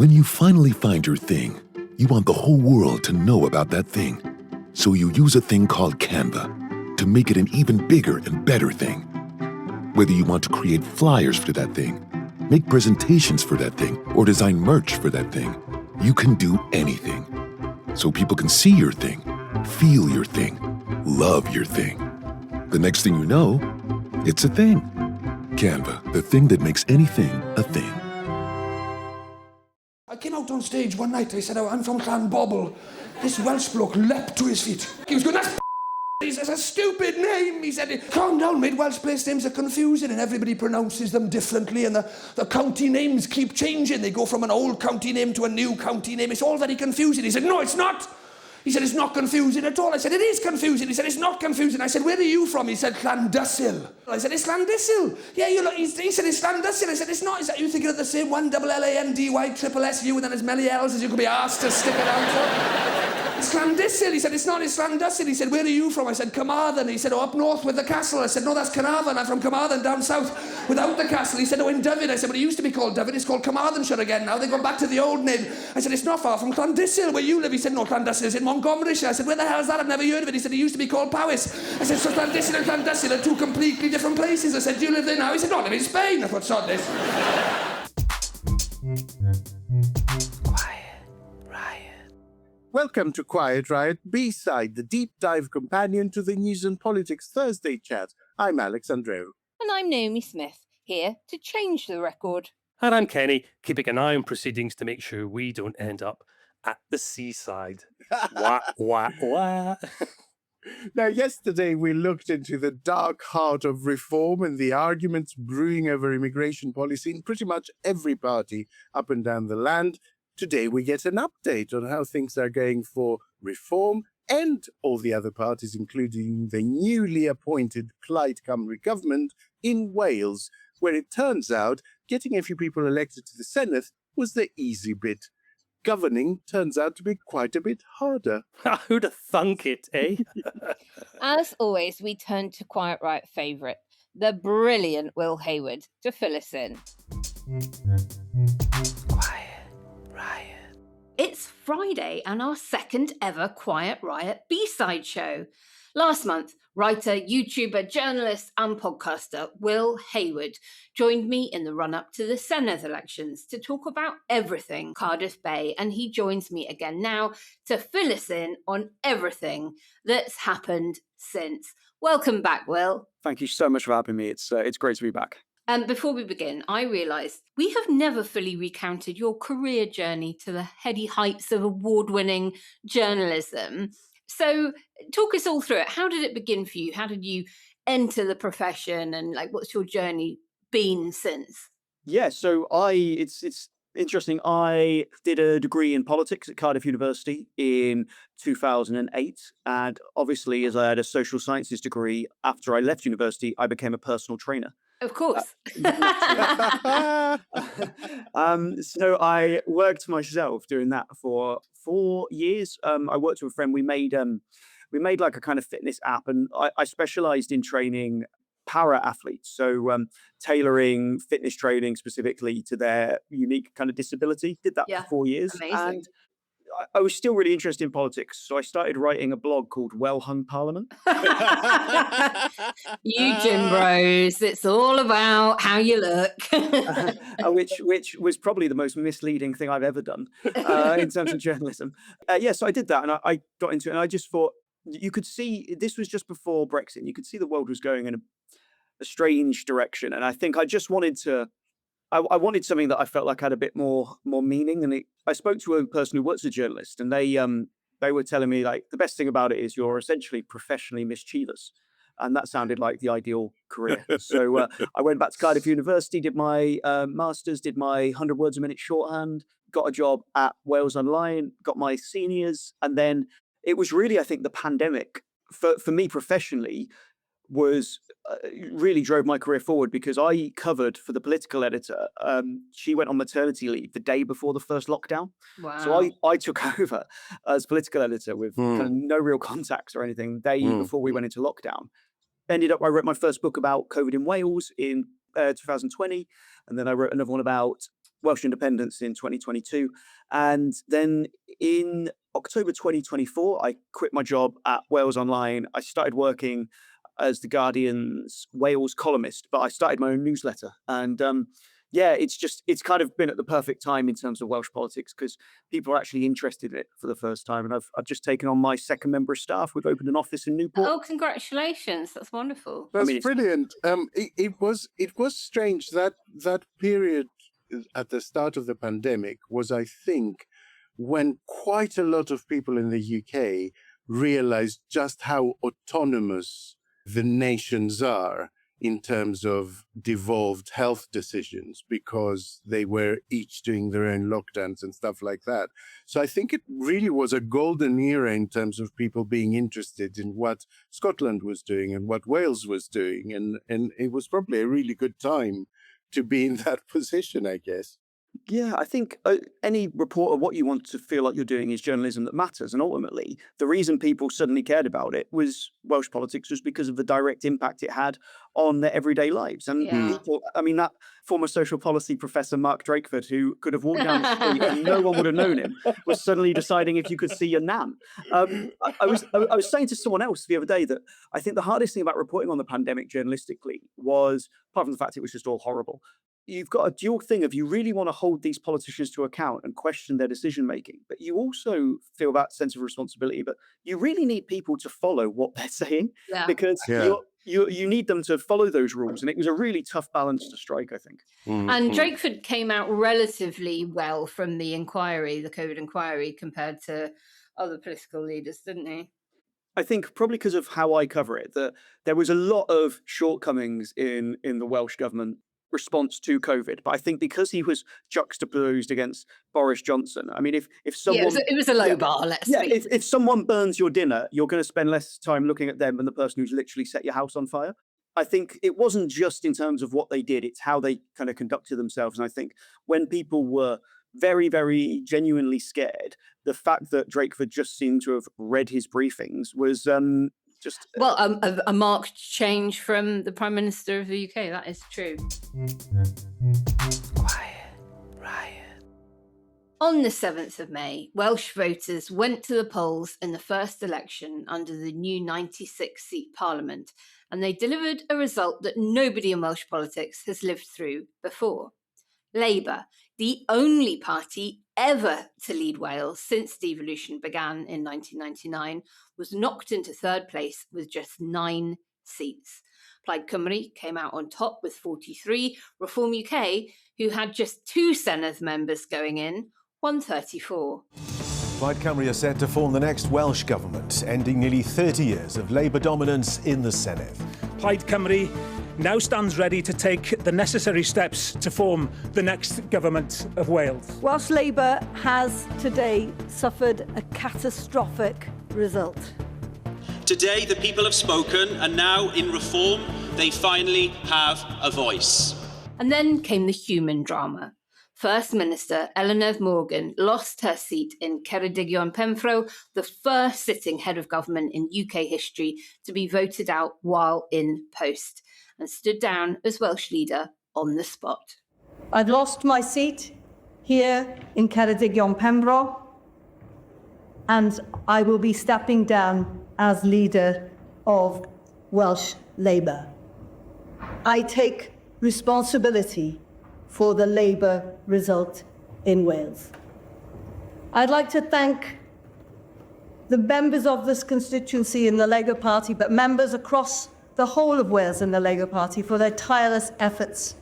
When you finally find your thing, you want the whole world to know about that thing. So you use a thing called Canva to make it an even bigger and better thing. Whether you want to create flyers for that thing, make presentations for that thing, or design merch for that thing, you can do anything. So people can see your thing, feel your thing, love your thing. The next thing you know, it's a thing. Canva, the thing that makes anything a thing. I came out on stage one night, I said, "Oh, I'm from Clan Bobble." This Welsh bloke leapt to his feet. He was going, "That's he says, a stupid name." He said, "Calm down, mate, Welsh place names are confusing and everybody pronounces them differently and the county names keep changing. They go from an old county name to a new county name. It's all very confusing." He said, "No, it's not." He said, "It's not confusing at all." I said, "It is confusing." He said, "It's not confusing." I said, "Where are you from?" He said, "Llandyssil." I said, "It's Llandyssil." "Yeah, you look." He said, "It's Llandyssil." I said, "It's not." He said, "You thinking of the same one, LLANDY, and then as many L's as you could be asked to stick it out for?" "It's Llandyssil." He said, "It's not, it's Llandyssil." He said, "Where are you from?" I said, "Carmarthen." He said, "Oh, up north with the castle." I said, "No, that's Carnarvon. I'm from Carmarthen, down south without the castle." He said, "Oh, in Dyfed." I said, "But it used to be called Dyfed. It's called Carmarthenshire again now. They've gone back to the old name." I said, "It's not far from Llandyssil, where you live." He said, "No, Llandyssil is in Montgomeryshire." I said, "Where the hell is that? I've never heard of it." He said, "It used to be called Powys." I said, "So Llandyssil and Llandyssil are two completely different places." I said, "Do you live there now?" He said, "No, I live in Spain." I thought, sod this. Welcome to Quiet Riot B-Side, the deep dive companion to the News and Politics Thursday chat. I'm Alex Andreou. And I'm Naomi Smith, here to change the record. And I'm Kenny, keeping an eye on proceedings to make sure we don't end up at the seaside. Wah, wah, wah. Now, yesterday we looked into the dark heart of reform and the arguments brewing over immigration policy in pretty much every party up and down the land. Today we get an update on how things are going for reform and all the other parties, including the newly appointed Plaid Cymru government in Wales, where it turns out getting a few people elected to the Senedd was the easy bit. Governing turns out to be quite a bit harder. Who'd have thunk it, eh? As always, we turn to Quiet Riot favourite, the brilliant Will Hayward, to fill us in. It's Friday and our second ever Quiet Riot B-Side show. Last month, writer, YouTuber, journalist and podcaster Will Hayward joined me in the run-up to the Senedd elections to talk about everything Cardiff Bay, and he joins me again now to fill us in on everything that's happened since. Welcome back, Will. Thank you so much for having me. It's great to be back. Before we begin, I realised we have never fully recounted your career journey to the heady heights of award-winning journalism. So talk us all through it. How did it begin for you? How did you enter the profession, and what's your journey been since? Yeah, so it's interesting. I did a degree in politics at Cardiff University in 2008, and obviously, as I had a social sciences degree, after I left university, I became a personal trainer. Of course. So I worked myself doing that for 4 years. I worked with a friend. We made like a kind of fitness app, and I specialized in training para athletes. So tailoring fitness training specifically to their unique kind of disability. Did that for 4 years. Amazing. And I was still really interested in politics, so I started writing a blog called Well Hung Parliament. You Jim Bros, it's all about how you look. which was probably the most misleading thing I've ever done in terms of journalism. So I did that, and I got into it, and I just thought, you could see, this was just before Brexit, you could see the world was going in a strange direction, and I think I just wanted to, I wanted something that I felt like had a bit more meaning. And I spoke to a person who works as a journalist, and they were telling me, like, the best thing about it is you're essentially professionally mischievous. And that sounded like the ideal career. So I went back to Cardiff University, did my master's, did my 100 words a minute shorthand, got a job at Wales Online, got my seniors. And then it was really, I think, the pandemic for me professionally was really drove my career forward, because I covered for the political editor. She went on maternity leave the day before the first lockdown. Wow. So I took over as political editor with kind of no real contacts or anything the day before we went into lockdown. Ended up, I wrote my first book about COVID in Wales in 2020. And then I wrote another one about Welsh independence in 2022. And then in October 2024, I quit my job at Wales Online. I started working as The Guardian's Wales columnist, but I started my own newsletter. And it's kind of been at the perfect time in terms of Welsh politics because people are actually interested in it for the first time. And I've just taken on my second member of staff. We've opened an office in Newport. Oh, congratulations. That's wonderful. That's brilliant. It was strange that period at the start of the pandemic was, I think, when quite a lot of people in the UK realized just how autonomous the nations are in terms of devolved health decisions because they were each doing their own lockdowns and stuff like that. So I think it really was a golden era in terms of people being interested in what Scotland was doing and what Wales was doing. And it was probably a really good time to be in that position, I guess. Yeah, I think any reporter, what you want to feel like you're doing is journalism that matters. And ultimately, the reason people suddenly cared about it was Welsh politics was because of the direct impact it had on their everyday lives. And people, I mean, that former social policy professor, Mark Drakeford, who could have walked down the street and no one would have known him, was suddenly deciding if you could see your nan. I was saying to someone else the other day that I think the hardest thing about reporting on the pandemic journalistically was, apart from the fact it was just all horrible, you've got a dual thing of you really want to hold these politicians to account and question their decision making, but you also feel that sense of responsibility. But you really need people to follow what they're saying because you need them to follow those rules. And it was a really tough balance to strike, I think. And Drakeford came out relatively well from the inquiry, the COVID inquiry, compared to other political leaders, didn't he? I think probably because of how I cover it, that there was a lot of shortcomings in the Welsh government response to COVID, but I think because he was juxtaposed against Boris Johnson, I mean, if someone it was a low bar, let's say. If someone burns your dinner, you're going to spend less time looking at them than the person who's literally set your house on fire. I think it wasn't just in terms of what they did, it's how they kind of conducted themselves. And I think when people were very, very genuinely scared, the fact that Drakeford just seemed to have read his briefings was a marked change from the Prime Minister of the UK. That is true. Quiet Riot. On the 7th of May, Welsh voters went to the polls in the first election under the new 96-seat Parliament, and they delivered a result that nobody in Welsh politics has lived through before. Labour, the only party ever to lead Wales since devolution began in 1999, was knocked into third place with just 9 seats. Plaid Cymru came out on top with 43. Reform UK, who had just 2 Senedd members going in, won 34. Plaid Cymru are set to form the next Welsh government, ending nearly 30 years of Labour dominance in the Senedd. Plaid Cymru now stands ready to take the necessary steps to form the next government of Wales. Welsh Labour has today suffered a catastrophic result. Today the people have spoken, and now in Reform they finally have a voice. And then came the human drama. First Minister Eluned Morgan lost her seat in Ceredigion Penfro, the first sitting head of government in UK history to be voted out while in post, and stood down as Welsh leader on the spot. I've lost my seat here in Ceredigion Penfro, and I will be stepping down as leader of Welsh Labour. I take responsibility for the Labour result in Wales. I'd like to thank the members of this constituency in the Labour Party, but members across the whole of Wales in the Labour Party for their tireless efforts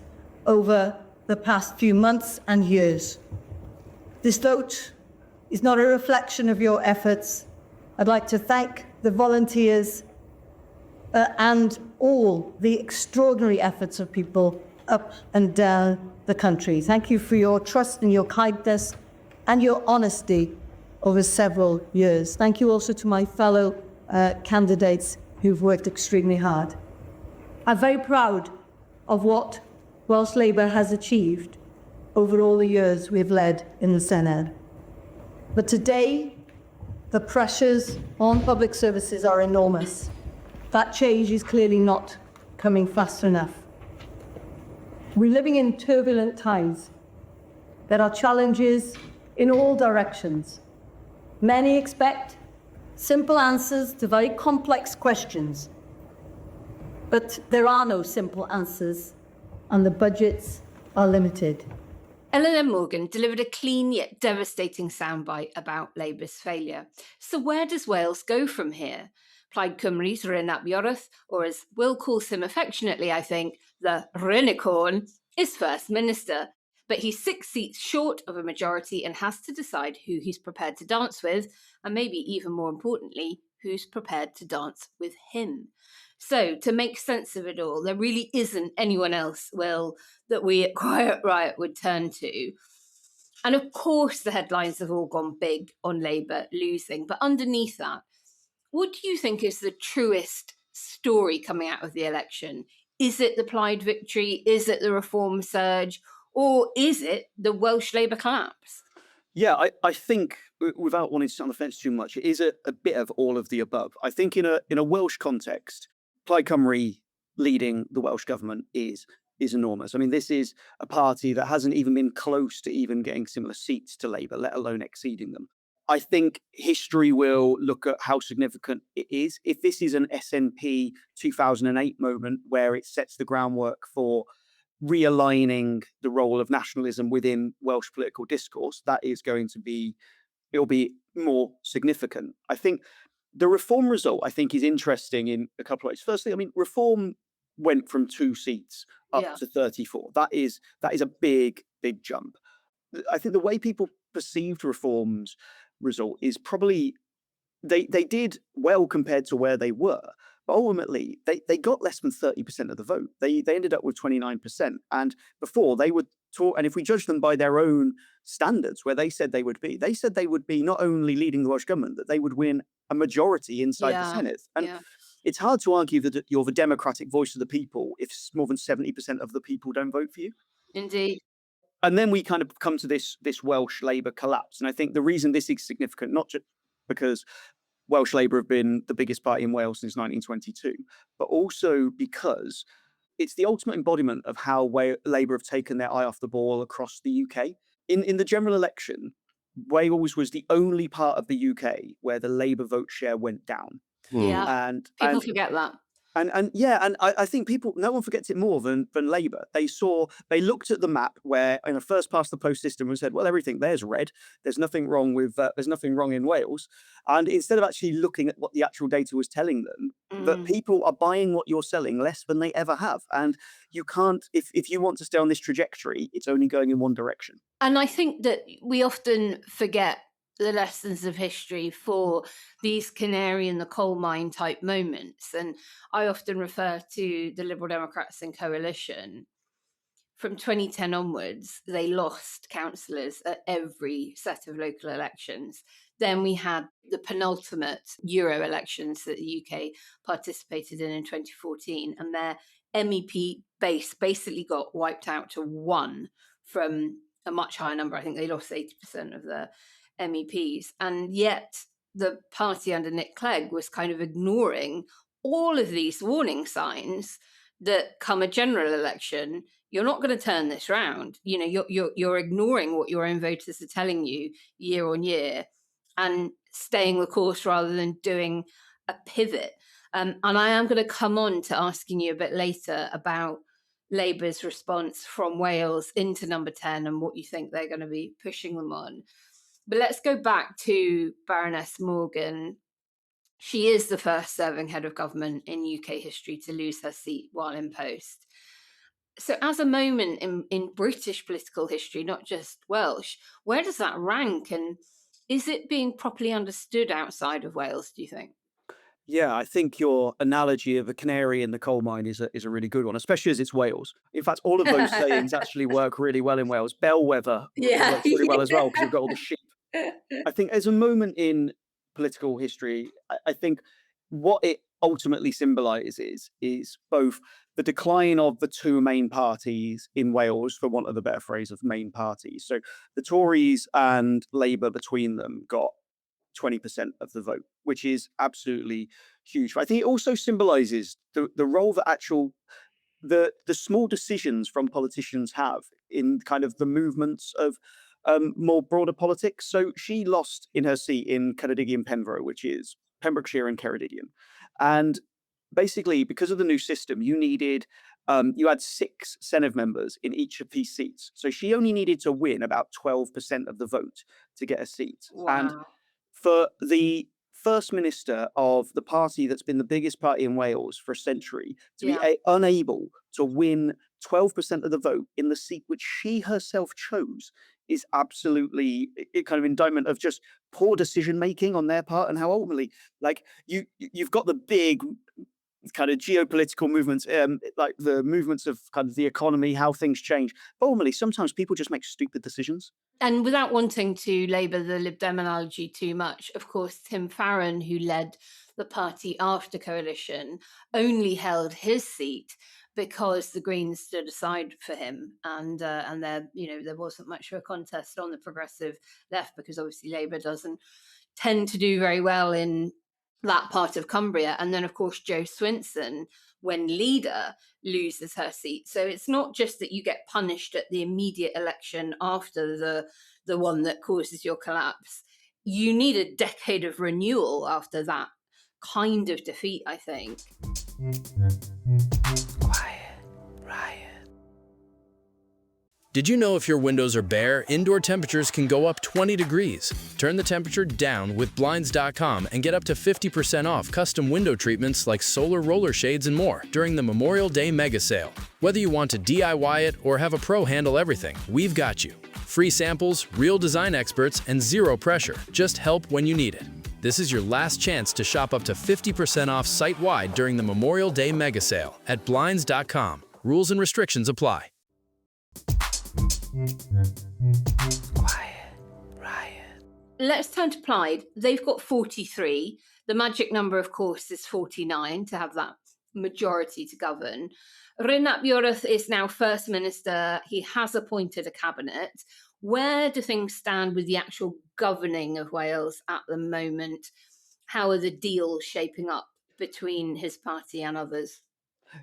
over the past few months and years. This vote is not a reflection of your efforts. I'd like to thank the volunteers and all the extraordinary efforts of people up and down the country. Thank you for your trust and your kindness and your honesty over several years. Thank you also to my fellow candidates who've worked extremely hard. I'm very proud of what Welsh Labour has achieved over all the years we've led in the Senedd. But today, the pressures on public services are enormous. That change is clearly not coming fast enough. We're living in turbulent times, There are challenges in all directions. Many expect simple answers to very complex questions. But there are no simple answers, and the budgets are limited. Eleanor Morgan delivered a clean yet devastating soundbite about Labour's failure. So where does Wales go from here? Plaid Cymru's Rhyn ap Iorwerth, or as Will calls him affectionately, I think, the Rhynicorn, is First Minister. But he's 6 seats short of a majority and has to decide who he's prepared to dance with, and maybe even more importantly, who's prepared to dance with him. So, to make sense of it all, there really isn't anyone else, Will, that we at Quiet Riot would turn to. And of course, the headlines have all gone big on Labour losing. But underneath that, what do you think is the truest story coming out of the election? Is it the Plaid victory? Is it the Reform surge? Or is it the Welsh Labour collapse? Yeah, I think, without wanting to sit on the fence too much, it is a bit of all of the above. I think in a Welsh context, Plaid Cymru leading the Welsh government is enormous. I mean, this is a party that hasn't even been close to even getting similar seats to Labour, let alone exceeding them. I think history will look at how significant it is. If this is an SNP 2008 moment where it sets the groundwork for realigning the role of nationalism within Welsh political discourse, that is going to be, it'll be more significant. I think the Reform result, I think, is interesting in a couple of ways. Firstly, I mean, Reform went from 2 seats up to 34. That is a big jump. I think the way people perceived Reform's result is probably they did well compared to where they were, but ultimately they got less than 30% of the vote. They ended up with 29%, and before they would talk. And if we judge them by their own standards, where they said they would be not only leading the Welsh government, that they would win a majority inside the Senate. And it's hard to argue that you're the democratic voice of the people if more than 70% of the people don't vote for you. Indeed. And then we kind of come to this Welsh Labour collapse. And I think the reason this is significant, not just because Welsh Labour have been the biggest party in Wales since 1922, but also because it's the ultimate embodiment of how Labour have taken their eye off the ball across the UK. In the general election, Wales was the only part of the UK where the Labour vote share went down. Yeah, And people forget that. And I think no one forgets it more than Labour. They looked at the map where in a first past the post system and said, well, everything there's red. There's nothing wrong in Wales. And instead of actually looking at what the actual data was telling them, that people are buying what you're selling less than they ever have. And you can't, if you want to stay on this trajectory, it's only going in one direction. And I think that we often forget the lessons of history for these canary in the coal mine type moments. And I often refer to the Liberal Democrats in coalition. From 2010 onwards, they lost councillors at every set of local elections. Then we had the penultimate Euro elections that the UK participated in 2014, and their MEP base basically got wiped out to 1 from a much higher number. I think they lost 80% of their MEPs, and yet the party under Nick Clegg was kind of ignoring all of these warning signs that come a general election, you're not going to turn this round. You know, you're ignoring what your own voters are telling you year on year and staying the course rather than doing a pivot. And I am going to come on to asking you a bit later about Labour's response from Wales into number 10 and what you think they're going to be pushing them on. But let's go back to Baroness Morgan. She is the first serving head of government in UK history to lose her seat while in post. So as a moment in British political history, not just Welsh, where does that rank? And is it being properly understood outside of Wales, do you think? Yeah, I think your analogy of a canary in the coal mine is a really good one, especially as it's Wales. In fact, all of those sayings actually work really well in Wales. Bellwether works really well as well because you've got all the sheep. I think as a moment in political history, I think what it ultimately symbolises is both the decline of the 2 main parties in Wales, for want of a better phrase, of main parties. So the Tories and Labour between them got 20% of the vote, which is absolutely huge. But I think it also symbolises the role that actual the small decisions from politicians have in kind of the movements of more broader politics. So she lost in her seat in Ceredigion Penfro, which is Pembrokeshire and Ceredigion. And basically, because of the new system, you had 6 Senedd members in each of these seats. So she only needed to win about 12% of the vote to get a seat. And Wow. for the First Minister of the party that's been the biggest party in Wales for a century to be unable to win 12% of the vote in the seat which she herself chose is absolutely a kind of indictment of just poor decision making on their part, and how ultimately, like, you've got the big kind of geopolitical movements, like the movements of kind of the economy, how things change. But ultimately, sometimes people just make stupid decisions. And without wanting to labour the Lib Dem analogy too much, of course, Tim Farron, who led the party after coalition, only held his seat because the Greens stood aside for him, and there wasn't much of a contest on the progressive left, because obviously Labour doesn't tend to do very well in that part of Cumbria. And then, of course, Jo Swinson, when leader, loses her seat. So it's not just that you get punished at the immediate election after the one that causes your collapse. You need a decade of renewal after that kind of defeat, I think. Quiet Riot. Did you know if your windows are bare, indoor temperatures can go up 20 degrees? Turn the temperature down with Blinds.com and get up to 50% off custom window treatments like solar roller shades and more during the Memorial Day mega sale. Whether you want to DIY it or have a pro handle everything, we've got you. Free samples, real design experts, and zero pressure. Just help when you need it. This is your last chance to shop up to 50% off site-wide during the Memorial Day mega sale at Blinds.com. Rules and restrictions apply. Quiet Riot. Let's turn to Plaid. They've got 43. The magic number, of course, is 49 to have that majority to govern. Grin And Share It is now First Minister. He has appointed a cabinet. Where do things stand with the actual governing of Wales at the moment? How are the deals shaping up between his party and others?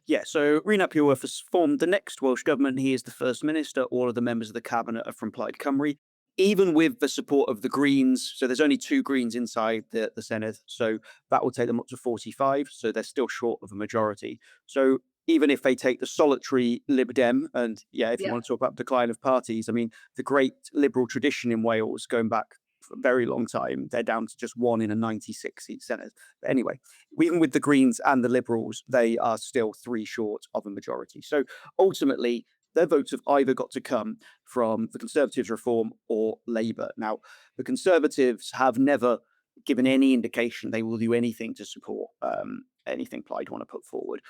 Yeah, so Grin And Share It has formed the next Welsh government. He is the First Minister. All of the members of the cabinet are from Plaid Cymru, even with the support of the Greens. So there's only 2 Greens inside the Senedd. So that will take them up to 45. So they're still short of a majority. So even if they take the solitary Lib Dem, and if you want to talk about decline of parties, I mean, the great liberal tradition in Wales going back for a very long time, they're down to just 1 in a 96-seat Senedd. But anyway, even with the Greens and the Liberals, they are still 3 short of a majority. So ultimately, their votes have either got to come from the Conservatives' Reform or Labour. Now, the Conservatives have never given any indication they will do anything to support anything Plaid want to put forward.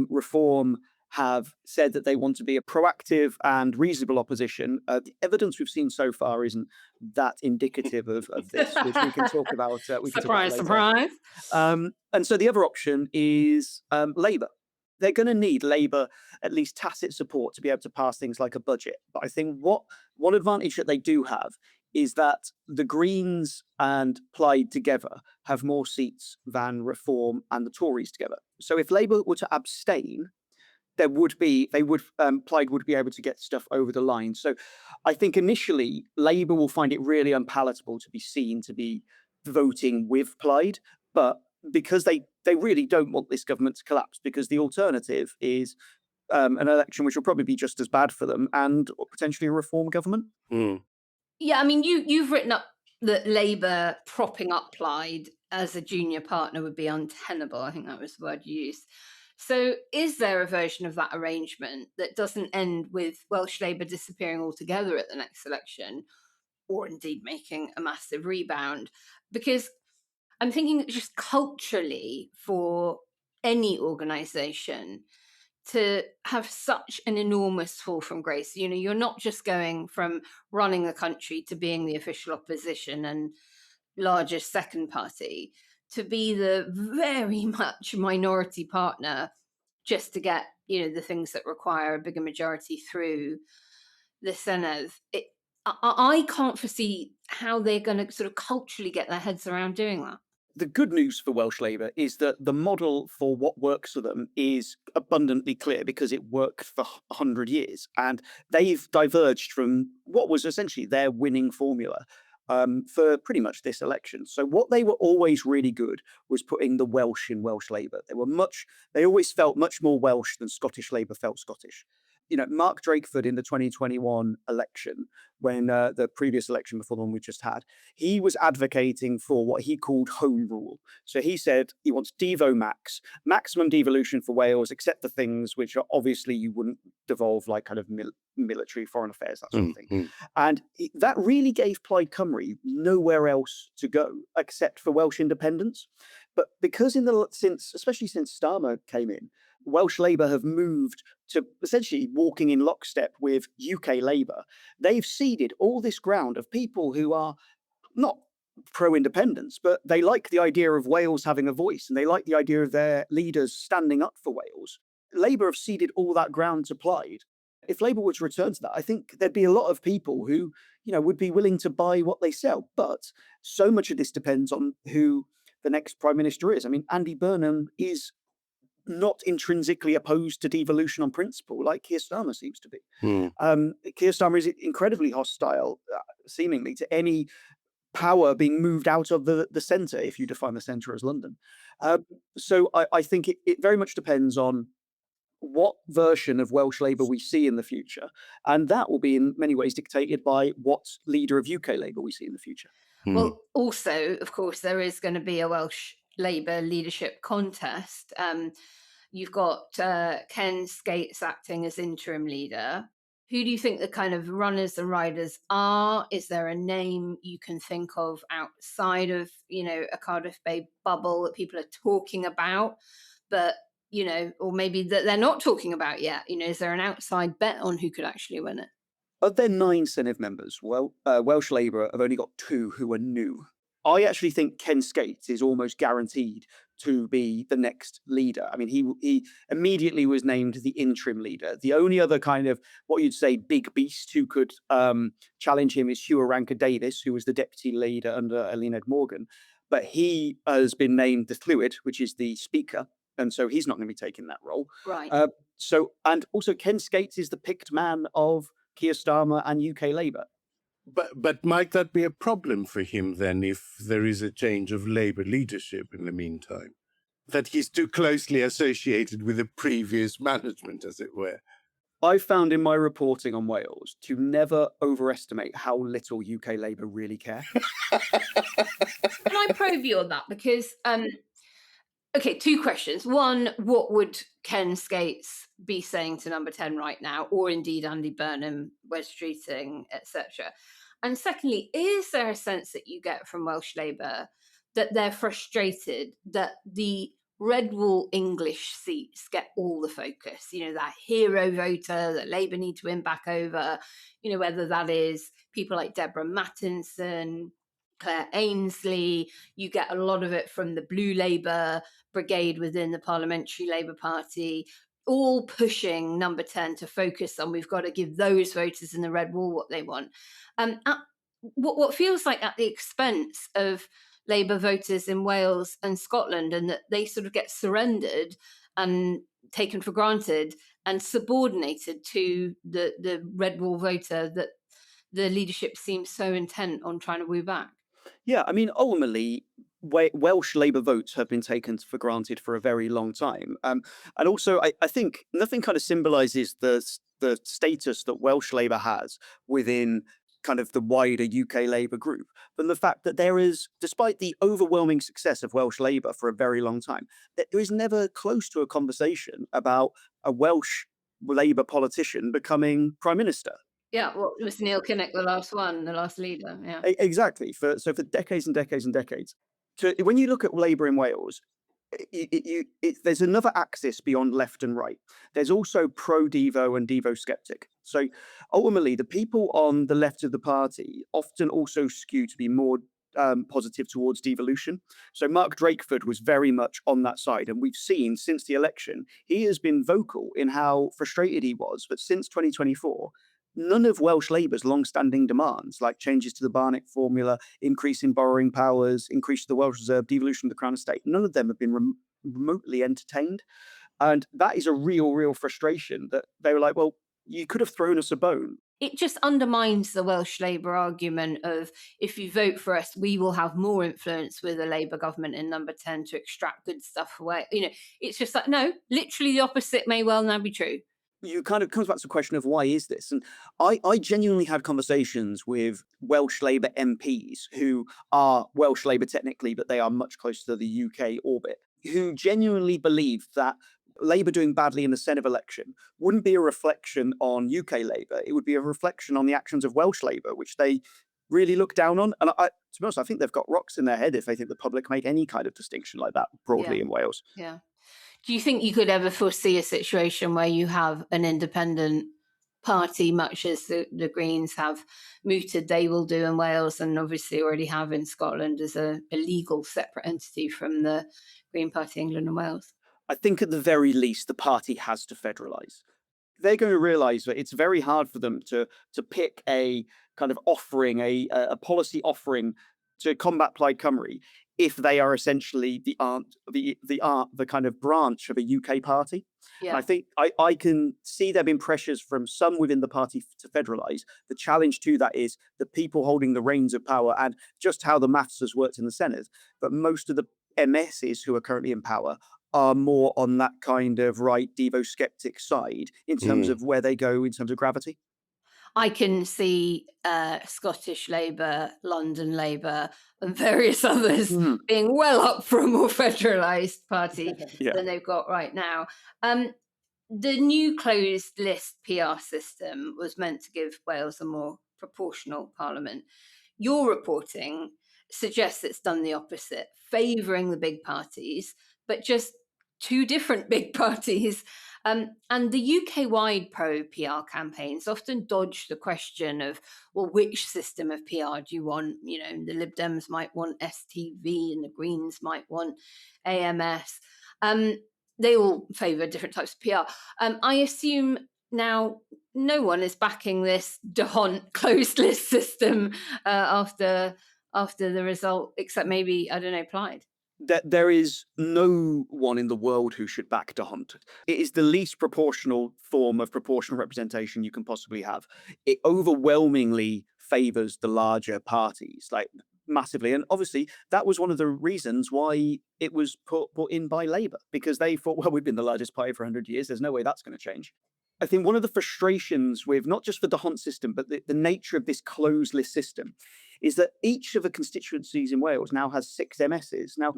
Reform have said that they want to be a proactive and reasonable opposition. The evidence we've seen so far isn't that indicative of this, which we can talk about. Surprise, surprise. And so the other option is Labour. They're going to need Labour at least tacit support to be able to pass things like a budget. But I think one advantage that they do have is that the Greens and Plaid together have more seats than Reform and the Tories together. So if Labour were to abstain, Plaid would be able to get stuff over the line. So I think initially Labour will find it really unpalatable to be seen to be voting with Plaid, but because they really don't want this government to collapse, because the alternative is an election which will probably be just as bad for them and potentially a Reform government. Yeah, I mean, you've written up that Labour propping up Plaid as a junior partner would be untenable. I think that was the word you used. So is there a version of that arrangement that doesn't end with Welsh Labour disappearing altogether at the next election, or indeed making a massive rebound? Because I'm thinking just culturally for any organisation to have such an enormous fall from grace. You know, you're not just going from running the country to being the official opposition and largest second party to be the very much minority partner just to get, the things that require a bigger majority through the Senedd. I can't foresee how they're going to sort of culturally get their heads around doing that. The good news for Welsh Labour is that the model for what works for them is abundantly clear because it worked for 100 years. And they've diverged from what was essentially their winning formula for pretty much this election. So what they were always really good was putting the Welsh in Welsh Labour. They always felt much more Welsh than Scottish Labour felt Scottish. Mark Drakeford in the 2021 election, when the previous election before the one we just had, he was advocating for what he called home rule. So he said he wants Devo max, maximum devolution for Wales, except for things which are obviously you wouldn't devolve, like kind of military, foreign affairs, that sort of thing. And that really gave Plaid Cymru nowhere else to go except for Welsh independence. But because especially since Starmer came in, Welsh Labour have moved to essentially walking in lockstep with UK Labour. They've ceded all this ground of people who are not pro-independence, but they like the idea of Wales having a voice, and they like the idea of their leaders standing up for Wales. Labour have ceded all that ground to Plaid. If Labour were to return to that, I think there'd be a lot of people who, would be willing to buy what they sell. But so much of this depends on who the next Prime Minister is. I mean, Andy Burnham is not intrinsically opposed to devolution on principle, like Keir Starmer seems to be. Keir Starmer is incredibly hostile, seemingly, to any power being moved out of the centre, if you define the centre as London. So I think it very much depends on what version of Welsh Labour we see in the future, and that will be in many ways dictated by what leader of UK Labour we see in the future. Well, also, of course, there is going to be a Welsh Labour leadership contest. You've got Ken Skates acting as interim leader. Who do you think the kind of runners and riders are? Is there a name you can think of outside of, a Cardiff Bay bubble that people are talking about, but, or maybe that they're not talking about yet? Is there an outside bet on who could actually win it? Of their 9 Senedd members, Welsh Labour have only got 2 who are new. I actually think Ken Skates is almost guaranteed to be the next leader. I mean, he immediately was named the interim leader. The only other kind of what you'd say big beast who could challenge him is Hugh Aranka-Davies, who was the deputy leader under Eluned Morgan. But he has been named the Llywyd, which is the speaker, and so he's not going to be taking that role. Right. And also Ken Skates is the picked man of Keir Starmer and UK Labour. But might that be a problem for him then if there is a change of Labour leadership in the meantime? That he's too closely associated with the previous management, as it were? I've found in my reporting on Wales to never overestimate how little UK Labour really care. Can I probe you on that? Because, okay, 2 questions. One, what would Ken Skates be saying to number 10 right now, or indeed Andy Burnham, Wes Streeting, etc.? And secondly, is there a sense that you get from Welsh Labour that they're frustrated that the red wall English seats get all the focus? That hero voter that Labour need to win back over, whether that is people like Deborah Mattinson, Claire Ainsley. You get a lot of it from the Blue Labour brigade within the Parliamentary Labour Party, all pushing number 10 to focus on we've got to give those voters in the red wall what they want. What feels like at the expense of Labour voters in Wales and Scotland, and that they sort of get surrendered and taken for granted and subordinated to the red wall voter that the leadership seems so intent on trying to woo back. Yeah, I mean, ultimately, Welsh Labour votes have been taken for granted for a very long time. And also, I think nothing kind of symbolises the status that Welsh Labour has within kind of the wider UK Labour group than the fact that there is, despite the overwhelming success of Welsh Labour for a very long time, there is never close to a conversation about a Welsh Labour politician becoming Prime Minister. Yeah, well, it was Neil Kinnock, the last leader. Yeah, exactly. For decades and decades and decades. When you look at Labour in Wales, there's another axis beyond left and right. There's also pro-Devo and Devo skeptic. So ultimately, the people on the left of the party often also skew to be more positive towards devolution. So Mark Drakeford was very much on that side. And we've seen since the election, he has been vocal in how frustrated he was. But since 2024, none of Welsh Labour's long-standing demands, like changes to the Barnett formula, increase in borrowing powers, increase to the Welsh Reserve, devolution of the Crown Estate, none of them have been remotely entertained. And that is a real frustration that they were like, well, you could have thrown us a bone. It just undermines the Welsh Labour argument of, if you vote for us, we will have more influence with a Labour government in number 10 to extract good stuff away. It's just like, no, literally the opposite may well now be true. You kind of comes back to the question of why is this? And I genuinely had conversations with Welsh Labour MPs who are Welsh Labour technically, but they are much closer to the UK orbit, who genuinely believe that Labour doing badly in the Senedd election wouldn't be a reflection on UK Labour. It would be a reflection on the actions of Welsh Labour, which they really look down on. And to be honest, I think they've got rocks in their head if they think the public make any kind of distinction like that broadly in Wales. Yeah. Do you think you could ever foresee a situation where you have an independent party, much as the Greens have mooted they will do in Wales, and obviously already have in Scotland, as a legal separate entity from the Green Party England and Wales? I think at the very least, the party has to federalise. They're going to realise that it's very hard for them to pick a kind of offering, a policy offering to combat Plaid Cymru, if they are essentially the kind of branch of a UK party. Yeah. And I think I can see there being pressures from some within the party to federalise. The challenge to that is the people holding the reins of power and just how the maths has worked in the Senedd. But most of the MSs who are currently in power are more on that kind of right Devo-skeptic side in terms of where they go in terms of gravity. I can see Scottish Labour, London Labour, and various others being well up for a more federalised party than they've got right now. The new closed list PR system was meant to give Wales a more proportional parliament. Your reporting suggests it's done the opposite, favouring the big parties, but just two different big parties. And the UK-wide pro-PR campaigns often dodge the question of, well, which system of PR do you want? The Lib Dems might want STV and the Greens might want AMS. They all favour different types of PR. I assume now no one is backing this DeHont closed list system after the result, except maybe, I don't know, Plaid. There is no one in the world who should back DeHont. It is the least proportional form of proportional representation you can possibly have. It overwhelmingly favours the larger parties, like massively. And obviously, that was one of the reasons why it was put in by Labour, because they thought, well, we've been the largest party for 100 years. There's no way that's going to change. I think one of the frustrations with not just the DeHont system, but the nature of this closed list system is that each of the constituencies in Wales now has 6 MSs. Now,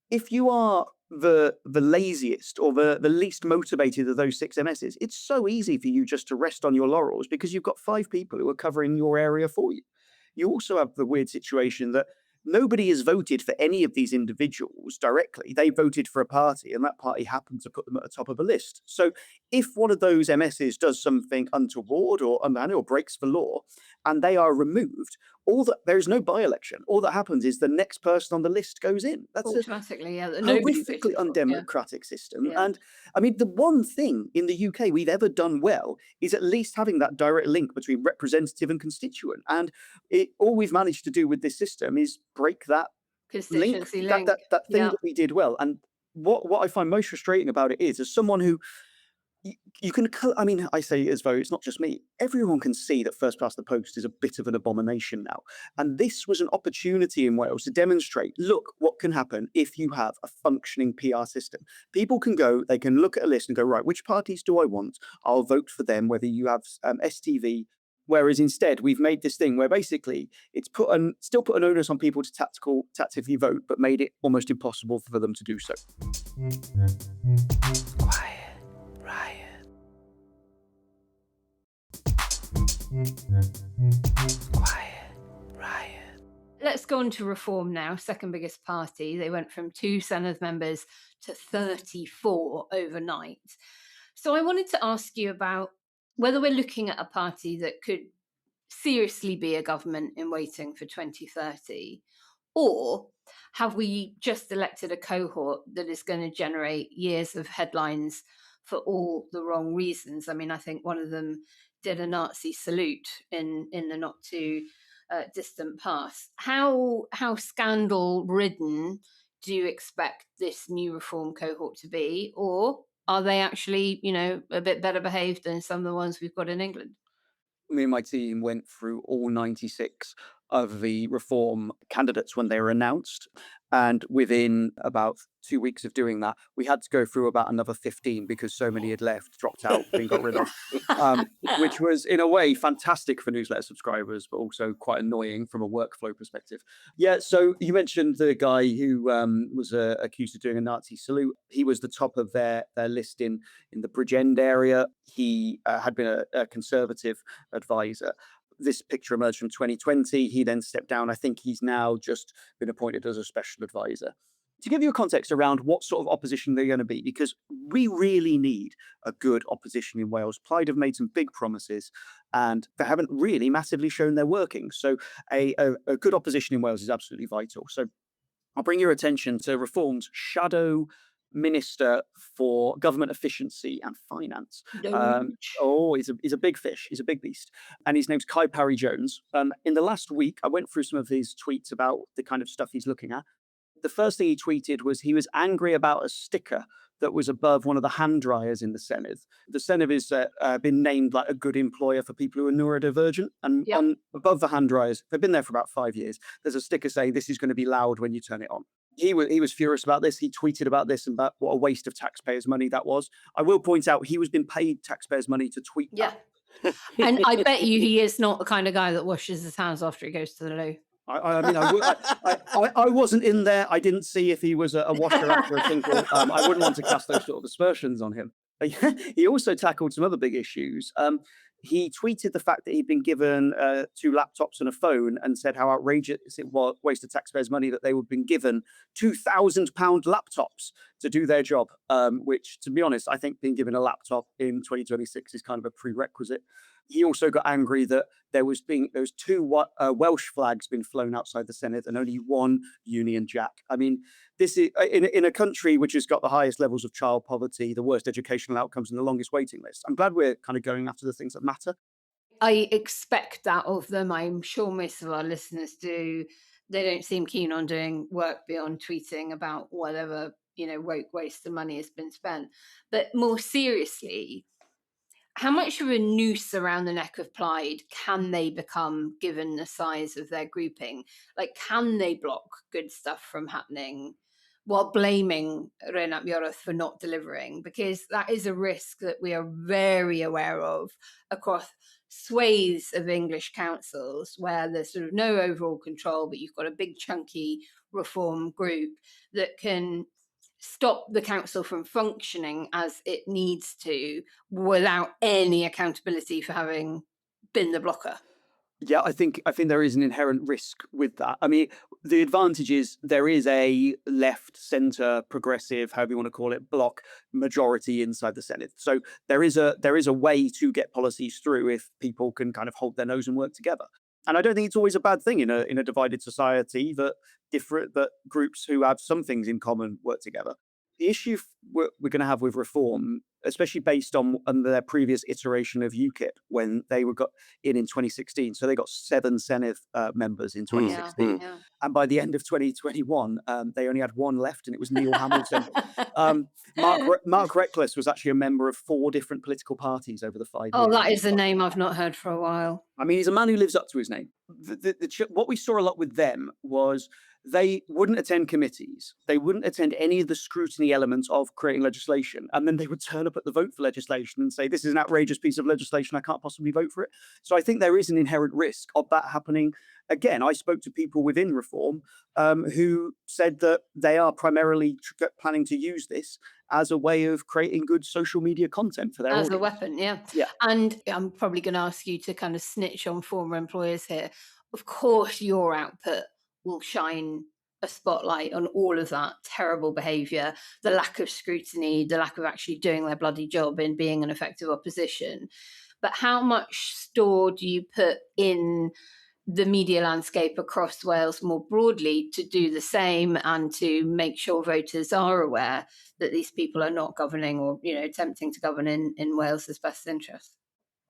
if you are the laziest or the least motivated of those 6 MSs, it's so easy for you just to rest on your laurels because you've got 5 people who are covering your area for you. You also have the weird situation that nobody has voted for any of these individuals directly. They voted for a party, and that party happened to put them at the top of a list. So if one of those MSs does something untoward or unmanly or breaks the law, and they are removed, there's no by-election. All that happens is the next person on the list goes in. That's automatically, a horrifically undemocratic system. And I mean, the one thing in the UK we've ever done well is at least having that direct link between representative and constituent. And all we've managed to do with this system is break that link, that thing that we did well. And what I find most frustrating about it is, as someone who you can, I mean, I say as though it's not just me. Everyone can see that first past the post is a bit of an abomination now. And this was an opportunity in Wales to demonstrate, look, what can happen if you have a functioning PR system. People can go, they can look at a list and go, right, which parties do I want? I'll vote for them, whether you have STV. Whereas instead, we've made this thing where basically it's still put an onus on people to tactically vote, but made it almost impossible for them to do so. Riot. Riot. Let's go on to Reform now, second biggest party. They went from 2 Senedd members to 34 overnight. So I wanted to ask you about whether we're looking at a party that could seriously be a government in waiting for 2030, or have we just elected a cohort that is going to generate years of headlines for all the wrong reasons? I mean, I think one of them did a Nazi salute in the not too distant past. How scandal ridden do you expect this new reform cohort to be, or are they actually, a bit better behaved than some of the ones we've got in England? Me and my team went through all 96 of the reform candidates when they were announced. And within about 2 weeks of doing that, we had to go through about another 15 because so many had left, dropped out, been got rid of, which was in a way fantastic for newsletter subscribers, but also quite annoying from a workflow perspective. Yeah, so you mentioned the guy who was accused of doing a Nazi salute. He was the top of their list in the Bridgend area. He had been a Conservative advisor. This picture emerged from 2020. He then stepped down. I think he's now just been appointed as a special advisor. To give you a context around what sort of opposition they're going to be, because we really need a good opposition in Wales. Plaid have made some big promises and they haven't really massively shown their working. So a good opposition in Wales is absolutely vital. So I'll bring your attention to Reform's shadow Minister for Government Efficiency and Finance. He's a big fish. He's a big beast. And his name's Kai Parry-Jones. In the last week, I went through some of his tweets about the kind of stuff he's looking at. The first thing he tweeted was he was angry about a sticker that was above one of the hand dryers in the Senedd. The Senedd has been named like a good employer for people who are neurodivergent. And above the hand dryers, they've been there for about 5 years, there's a sticker saying this is going to be loud when you turn it on. He was furious about this. He tweeted about this and about what a waste of taxpayers' money that was. I will point out he was being paid taxpayers' money to tweet that. And I bet you he is not the kind of guy that washes his hands after he goes to the loo. I wasn't in there. I didn't see if he was a washer after a tinkle. I wouldn't want to cast those sort of aspersions on him. He also tackled some other big issues. He tweeted the fact that he'd been given 2 laptops and a phone and said how outrageous it was, waste of taxpayers' money, that they would have been given £2,000 laptops to do their job, which, to be honest, I think being given a laptop in 2026 is kind of a prerequisite. He also got angry that there was 2 Welsh flags being flown outside the Senedd and only 1 Union Jack. I mean, this is in a country which has got the highest levels of child poverty, the worst educational outcomes, and the longest waiting list. I'm glad we're kind of going after the things that matter. I expect that of them. I'm sure most of our listeners do. They don't seem keen on doing work beyond tweeting about whatever, waste of money has been spent. But more seriously, how much of a noose around the neck of Plaid can they become given the size of their grouping? Like, can they block good stuff from happening while blaming Rheinald Meuroth for not delivering? Because that is a risk that we are very aware of across swathes of English councils where there's sort of no overall control, but you've got a big chunky reform group that can stop the council from functioning as it needs to without any accountability for having been the blocker. Yeah, I think there is an inherent risk with that. I mean, the advantage is there is a left, centre, progressive, however you want to call it, bloc majority inside the Senedd. So there is a way to get policies through if people can kind of hold their nose and work together. And I don't think it's always a bad thing in a divided society that groups who have some things in common work together. The issue we're going to have with Reform, especially based on their previous iteration of UKIP when they got in 2016. So they got 7 Senedd members in 2016. Yeah. And by the end of 2021, they only had 1 left, and it was Neil Hamilton. Mark Reckless was actually a member of 4 different political parties over the 5 years. Oh, that is a name I've not heard for a while. I mean, he's a man who lives up to his name. What we saw a lot with them was they wouldn't attend committees. They wouldn't attend any of the scrutiny elements of creating legislation. And then they would turn up at the vote for legislation and say, this is an outrageous piece of legislation, I can't possibly vote for it. So I think there is an inherent risk of that happening again. I spoke to people within Reform who said that they are primarily planning to use this as a way of creating good social media content for their audience. As a weapon, yeah. And I'm probably going to ask you to kind of snitch on former employers here. Of course, your output will shine a spotlight on all of that terrible behaviour, the lack of scrutiny, the lack of actually doing their bloody job in being an effective opposition. But how much store do you put in the media landscape across Wales more broadly to do the same and to make sure voters are aware that these people are not governing or, attempting to govern in Wales's best interest?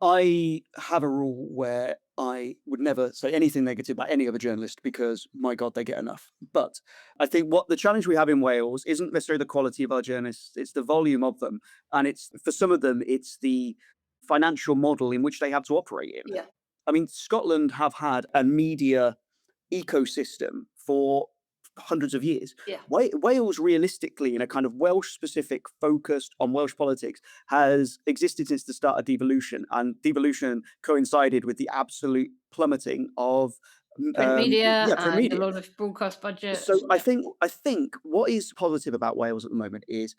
I have a rule where I would never say anything negative about any other journalist because, my God, they get enough. But I think what the challenge we have in Wales isn't necessarily the quality of our journalists, it's the volume of them. And it's, for some of them, it's the financial model in which they have to operate in. Yeah. I mean, Scotland have had a media ecosystem for hundreds of years. Yeah. Wales, realistically, in a kind of Welsh-specific focused on Welsh politics, has existed since the start of devolution, and devolution coincided with the absolute plummeting of Print media print and media. a lot of broadcast budget. So I think what is positive about Wales at the moment is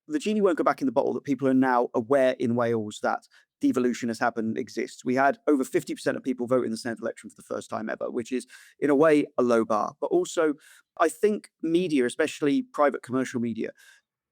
the genie won't go back in the bottle, that people are now aware in Wales that devolution has happened, exists. We had over 50% of people vote in the Senate election for the first time ever, which is in a way a low bar. But also, I think media, especially private commercial media,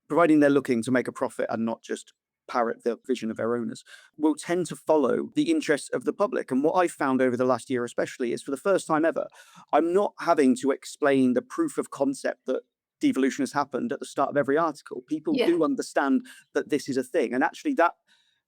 providing they're looking to make a profit and not just parrot the vision of their owners, will tend to follow the interests of the public. And what I found over the last year especially is, for the first time ever, I'm not having to explain the proof of concept that devolution has happened at the start of every article. People do understand that this is a thing. And actually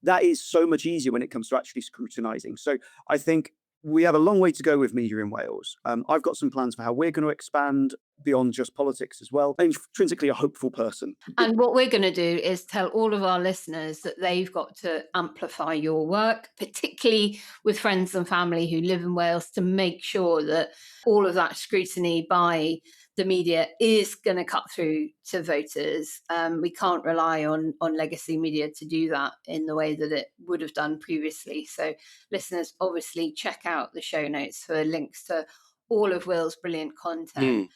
that is so much easier when it comes to actually scrutinizing. So I think we have a long way to go with media in Wales. I've got some plans for how we're going to expand beyond just politics as well. I'm intrinsically a hopeful person. And what we're going to do is tell all of our listeners that they've got to amplify your work, particularly with friends and family who live in Wales, to make sure that all of that scrutiny by the media is going to cut through to voters. We can't rely on legacy media to do that in the way that it would have done previously. So listeners, obviously check out the show notes for links to all of Will's brilliant content.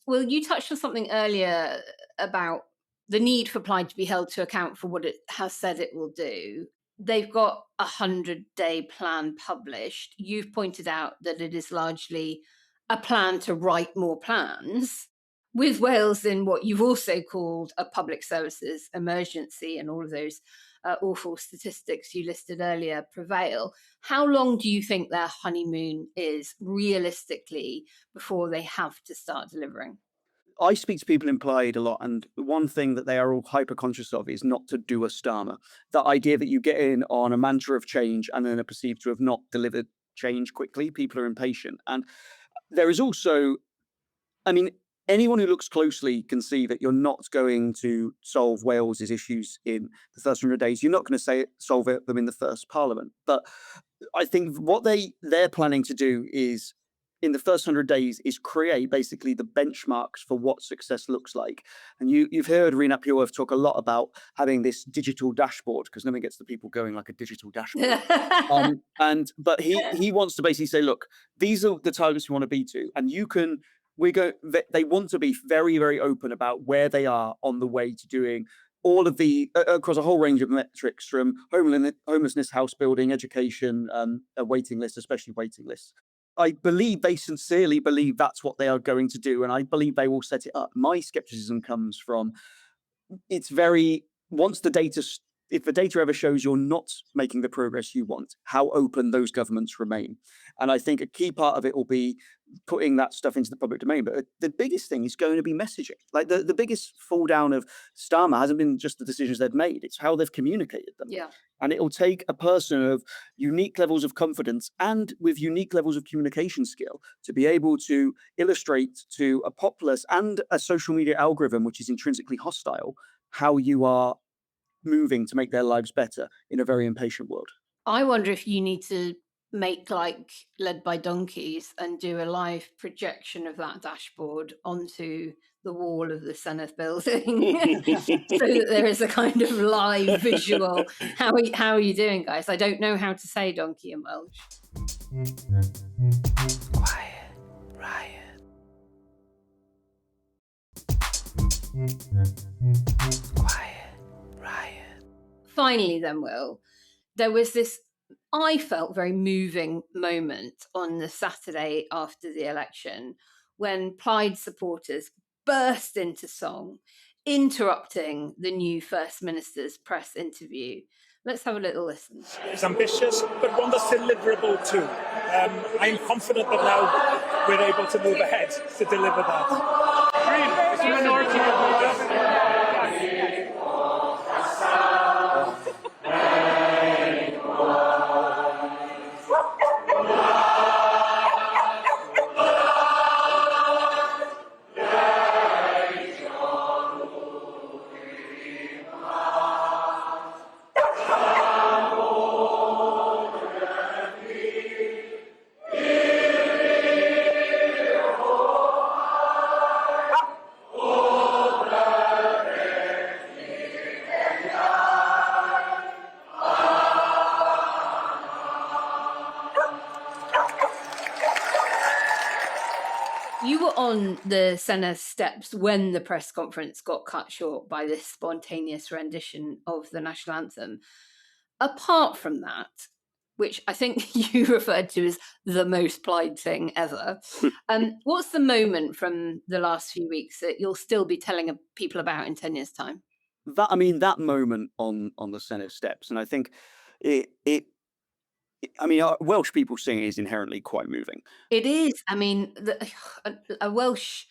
Will, you touched on something earlier about the need for Plaid to be held to account for what it has said it will do. They've got a 100-day plan published. You've pointed out that it is largely a plan to write more plans, with Wales in what you've also called a public services emergency, and all of those awful statistics you listed earlier prevail. How long do you think their honeymoon is realistically before they have to start delivering? I speak to people in Plaid a lot, and one thing that they are all hyper conscious of is not to do a starmer. That idea that you get in on a mantra of change and then are perceived to have not delivered change quickly. People are impatient. And there is also, I mean, anyone who looks closely can see that you're not going to solve Wales's issues in the first 100 days. You're not going to solve them in the first Parliament. But I think what they're planning to do is, in the first 100 days, is create basically the benchmarks for what success looks like. And you've heard Andreou talk a lot about having this digital dashboard, because nothing gets the people going like a digital dashboard. But he wants to basically say, look, these are the targets we want to be to, and they want to be very, very open about where they are on the way to doing all of the, across a whole range of metrics, from homelessness, house building, education, a waiting list, especially waiting lists. I believe they sincerely believe that's what they are going to do, and I believe they will set it up. My skepticism comes from, if the data ever shows you're not making the progress you want, how open those governments remain. And I think a key part of it will be putting that stuff into the public domain. But the biggest thing is going to be messaging. Like the biggest fall down of Starmer hasn't been just the decisions they've made, it's how they've communicated them. Yeah. And it'll take a person of unique levels of confidence and with unique levels of communication skill to be able to illustrate to a populace and a social media algorithm, which is intrinsically hostile, how you are moving to make their lives better in a very impatient world. I wonder if you need to make like Led by Donkeys and do a live projection of that dashboard onto the wall of the Senedd building so that there is a kind of live visual. How are you doing, guys? I don't know how to say donkey in Welsh. Quiet Riot. Quiet Riot. Finally then, Will, there was this, I felt, very moving moment on the Saturday after the election when Plaid supporters burst into song, interrupting the new First Minister's press interview. Let's have a little listen. It's ambitious, but one that's deliverable too. I'm confident that now we're able to move ahead to deliver that. Green, it's a minority government. You were on the Senedd steps when the press conference got cut short by this spontaneous rendition of the national anthem. Apart from that, which I think you referred to as the most Plaid thing ever, what's the moment from the last few weeks that you'll still be telling people about in 10 years' time? That moment on the Senedd steps, and I think Welsh people singing is inherently quite moving. It is. I mean, a Welsh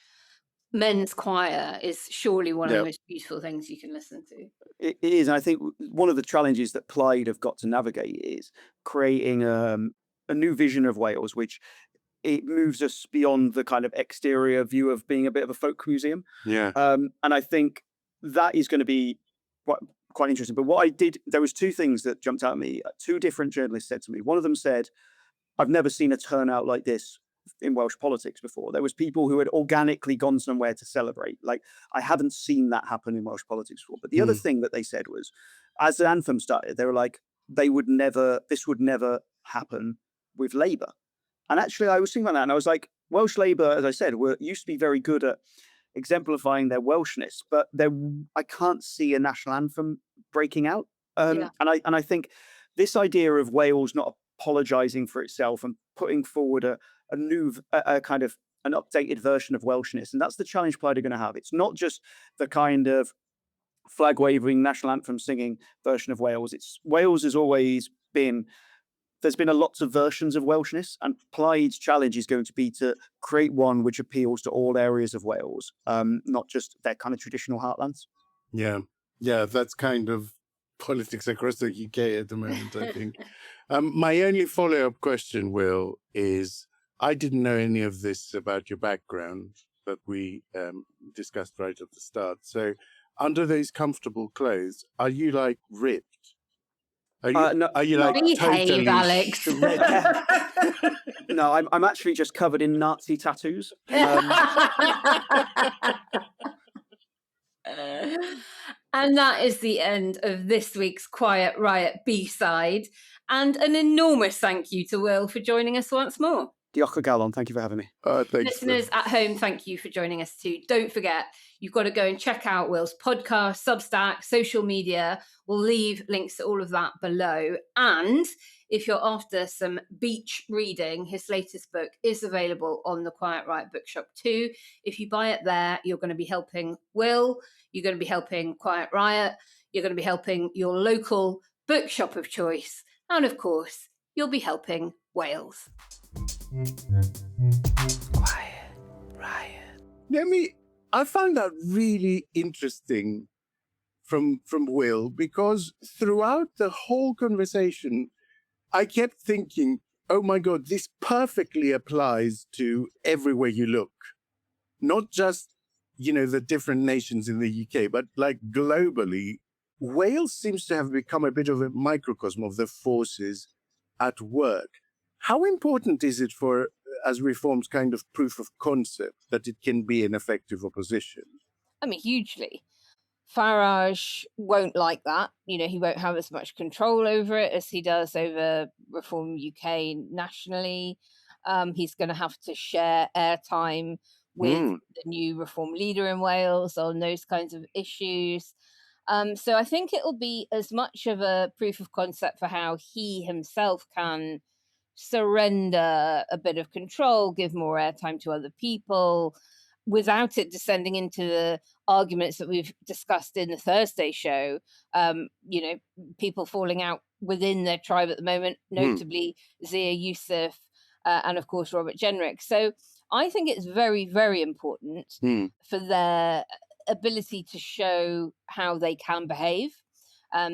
men's choir is surely one of the most beautiful things you can listen to. It is, and I think one of the challenges that Plaid have got to navigate is creating a new vision of Wales, which it moves us beyond the kind of exterior view of being a bit of a folk museum. Yeah. And I think that is going to be quite interesting. But what I did, there was two things that jumped out at me. Two different journalists said to me. One of them said, I've never seen a turnout like this in Welsh politics before. There was people who had organically gone somewhere to celebrate. Like, I haven't seen that happen in Welsh politics before. But the other thing that they said was, as the anthem started, they were like, this would never happen with Labour. And actually, I was thinking about that, and I was like, Welsh Labour, as I said, used to be very good at exemplifying their Welshness, but I can't see a national anthem breaking out. And I think this idea of Wales not apologising for itself and putting forward a new, kind of an updated version of Welshness, and that's the challenge Plaid are going to have. It's not just the kind of flag waving, national anthem singing version of Wales. Wales has always been. There's been lots of versions of Welshness, and Plaid's challenge is going to be to create one which appeals to all areas of Wales, not just their kind of traditional heartlands. Yeah, that's kind of politics across the UK at the moment, I think. My only follow-up question, Will, is I didn't know any of this about your background that we discussed right at the start. So under those comfortable clothes, are you like ripped? Are you like behave, totally Alex? No, I'm actually just covered in Nazi tattoos. And that is the end of this week's Quiet Riot B-side. And an enormous thank you to Will for joining us once more. Diolch o galon, thank you for having me. Listeners at home, thank you for joining us too. Don't forget, you've got to go and check out Will's podcast, Substack, social media. We'll leave links to all of that below. And if you're after some beach reading, his latest book is available on the Quiet Riot bookshop too. If you buy it there, you're going to be helping Will, you're going to be helping Quiet Riot, you're going to be helping your local bookshop of choice, and of course, you'll be helping Wales. Quiet Riot. Naomi, I found that really interesting from Will, because throughout the whole conversation, I kept thinking, oh my God, this perfectly applies to everywhere you look. Not just, the different nations in the UK, but like globally, Wales seems to have become a bit of a microcosm of the forces at work. How important is it as Reform's kind of proof of concept that it can be an effective opposition? I mean, hugely. Farage won't like that. He won't have as much control over it as he does over Reform UK nationally. He's going to have to share airtime with the new Reform leader in Wales on those kinds of issues. So I think it will be as much of a proof of concept for how he himself can surrender a bit of control, give more airtime to other people, without it descending into the arguments that we've discussed in the Thursday show. People falling out within their tribe at the moment, notably Zia Youssef and, of course, Robert Jenrick. So I think it's very, very important for their ability to show how they can behave,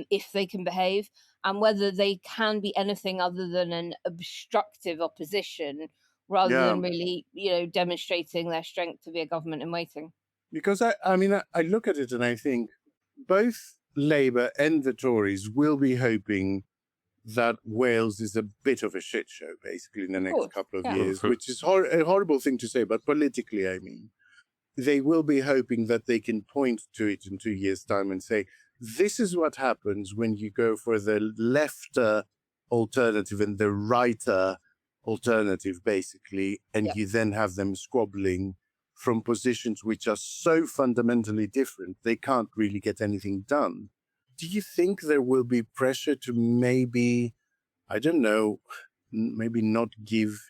if they can behave, and whether they can be anything other than an obstructive opposition, rather than really, demonstrating their strength to be a government in waiting. Because I look at it and I think both Labour and the Tories will be hoping that Wales is a bit of a shit show, basically, in the next couple of years, which is a horrible thing to say, but politically, I mean. They will be hoping that they can point to it in 2 years' time and say, this is what happens when you go for the lefter alternative and the righter alternative, basically, and you then have them squabbling from positions which are so fundamentally different, they can't really get anything done. Do you think there will be pressure to maybe, I don't know, maybe not give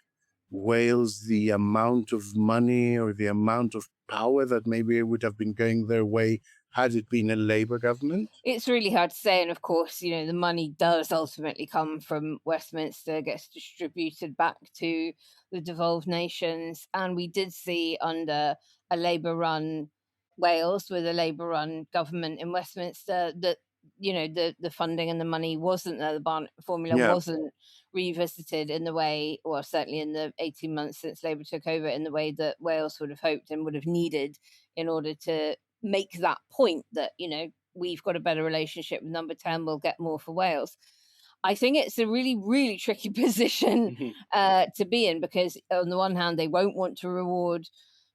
Wales the amount of money or the amount of power that maybe would have been going their way had it been a Labour government? It's really hard to say. And of course, you know, the money does ultimately come from Westminster, gets distributed back to the devolved nations. And we did see under a Labour-run Wales with a Labour-run government in Westminster that, you know, the funding and the money wasn't there. The Barnett formula wasn't revisited in the way, or certainly in the 18 months since Labour took over, in the way that Wales would have hoped and would have needed in order to make that point that, you know, we've got a better relationship with number 10, we'll get more for Wales. I think it's a really, really tricky position to be in, because on the one hand, they won't want to reward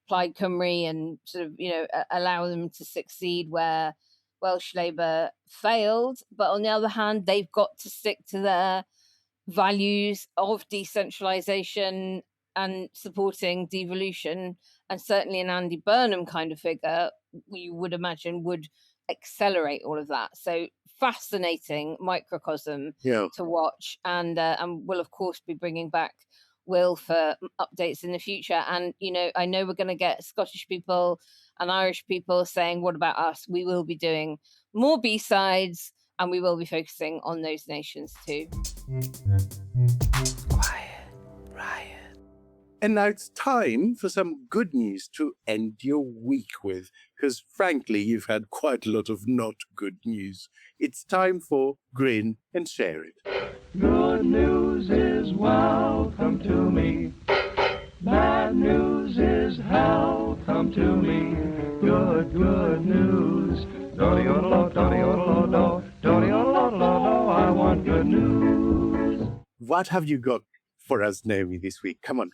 Plaid Cymru and sort of, you know, allow them to succeed where Welsh Labour failed. But on the other hand, they've got to stick to their values of decentralisation and supporting devolution. And certainly an Andy Burnham kind of figure, you would imagine, would accelerate all of that. So fascinating microcosm to watch. And we'll, of course, be bringing back Will for updates in the future. And, you know, I know we're going to get Scottish people and Irish people saying, what about us? We will be doing more B-sides, and we will be focusing on those nations too. Quiet Riot. And now it's time for some good news to end your week with, because frankly, you've had quite a lot of not good news. It's time for Grin and Share It. Good news is welcome to me. Bad news is hell come to me. Good news. I want good news. What have you got for us, Naomi, this week? Come on.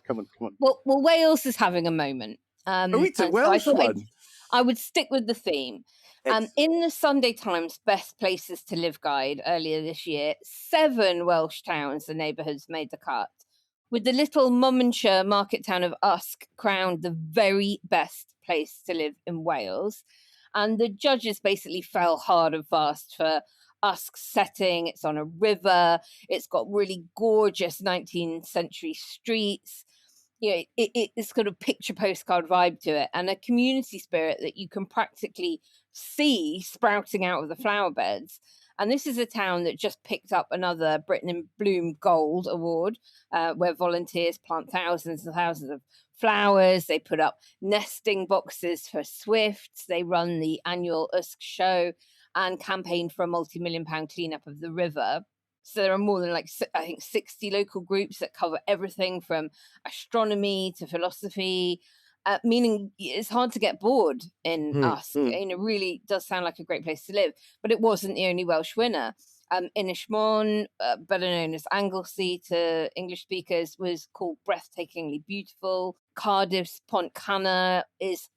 Well, Wales is having a moment. It's a Welsh one. I would stick with the theme. In the Sunday Times Best Places to Live guide earlier this year, 7 Welsh towns and neighbourhoods made the cut, with the little Monmouthshire market town of Usk crowned the very best place to live in Wales. And the judges basically fell hard and fast for Usk's setting. It's on a river. It's got really gorgeous 19th century streets. You know, it's got a picture postcard vibe to it, and a community spirit that you can practically see sprouting out of the flower beds. And this is a town that just picked up another Britain in Bloom Gold award, where volunteers plant thousands and thousands of flowers. They put up nesting boxes for swifts. They run the annual Usk show and campaign for a multi-million-pound cleanup of the river. So there are more than, like, I think, 60 local groups that cover everything from astronomy to philosophy, meaning it's hard to get bored in Usk. You know, really does sound like a great place to live. But it wasn't the only Welsh winner. Inishmon, better known as Anglesey to English speakers, was called breathtakingly beautiful. Cardiff's Pont Canna is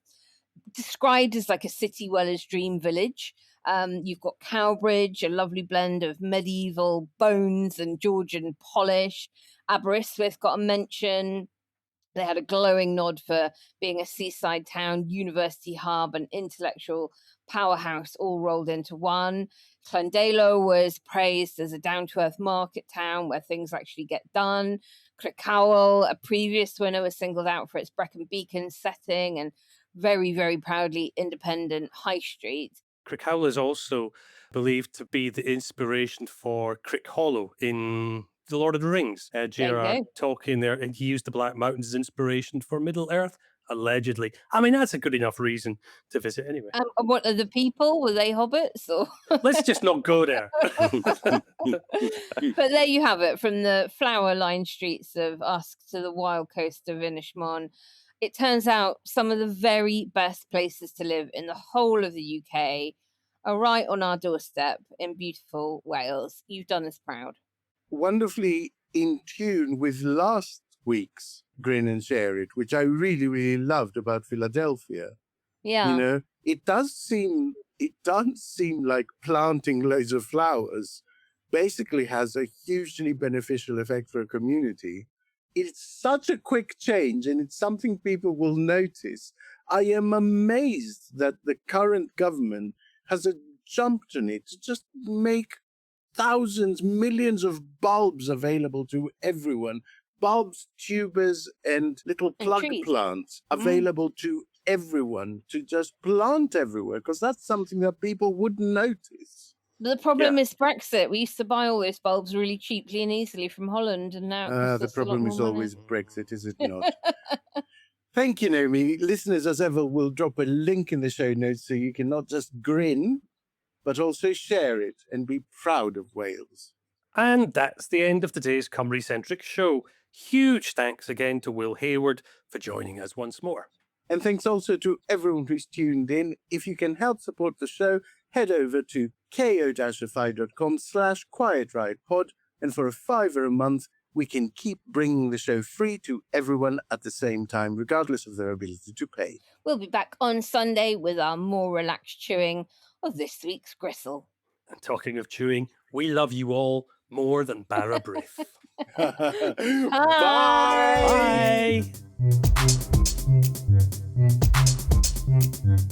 described as like a city dweller's dream village. You've got Cowbridge, a lovely blend of medieval bones and Georgian polish. Aberystwyth got a mention. They had a glowing nod for being a seaside town, university hub, and intellectual powerhouse all rolled into one. Llandelo was praised as a down-to-earth market town where things actually get done. Crickhowell, a previous winner, was singled out for its Brecon Beacon setting and very, very proudly independent high street. Crickhowell is also believed to be the inspiration for Crick Hollow in The Lord of the Rings. J.R.R. Tolkien there, and he used the Black Mountains as inspiration for Middle-earth, allegedly. I mean, that's a good enough reason to visit anyway. What are the people? Were they hobbits? Or let's just not go there. But there you have it, from the flower-lined streets of Usk to the wild coast of Inishmon. It turns out some of the very best places to live in the whole of the UK are right on our doorstep in beautiful Wales. You've done us proud. Wonderfully in tune with last week's Grin and Share It, which I really, really loved about Philadelphia. Yeah. You know, it does seem like planting loads of flowers basically has a hugely beneficial effect for a community. it's such a quick change and it's something people will notice. I am amazed that the current government has jumped on it to just make thousands, millions of bulbs available to everyone. Bulbs, tubers, and little plug plants available to everyone, to just plant everywhere, because that's something that people wouldn't notice. The problem is Brexit. We used to buy all those bulbs really cheaply and easily from Holland, and now the problem is always Brexit, is it not? Thank you, Naomi. Listeners, as ever, will drop a link in the show notes so you can not just grin, but also share it and be proud of Wales. And that's the end of today's Cymru-centric show. Huge thanks again to Will Hayward for joining us once more. And thanks also to everyone who's tuned in. If you can help support the show, head over to ko-fi.com/QuietRiotPod, and for $5 a month, we can keep bringing the show free to everyone at the same time, regardless of their ability to pay. We'll be back on Sunday with our more relaxed chewing of this week's gristle. And talking of chewing, we love you all more than Barra Briff. Bye! Bye!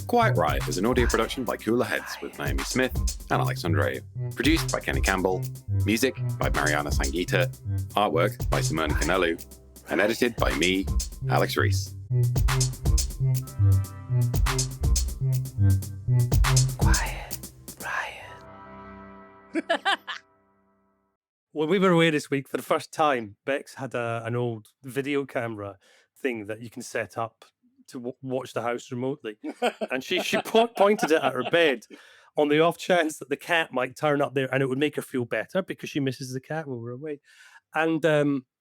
Quiet Riot is an audio production by Cooler Heads with Naomi Smith and Andreou. Produced by Kenny Campbell. Music by Mariana Sangeeta. Artwork by Simone Canelu. And edited by me, Alex Reese. Quiet Riot. When we were away this week for the first time, Bex had an old video camera thing that you can set up to watch the house remotely. And she pointed it at her bed on the off chance that the cat might turn up there and it would make her feel better because she misses the cat when we're away. And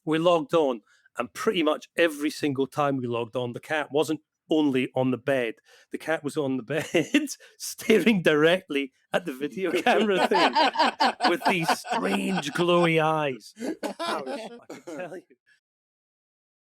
we logged on, and pretty much every single time we logged on, the cat wasn't only on the bed. The cat was on the bed staring directly at the video camera thing with these strange glowy eyes. I can tell you.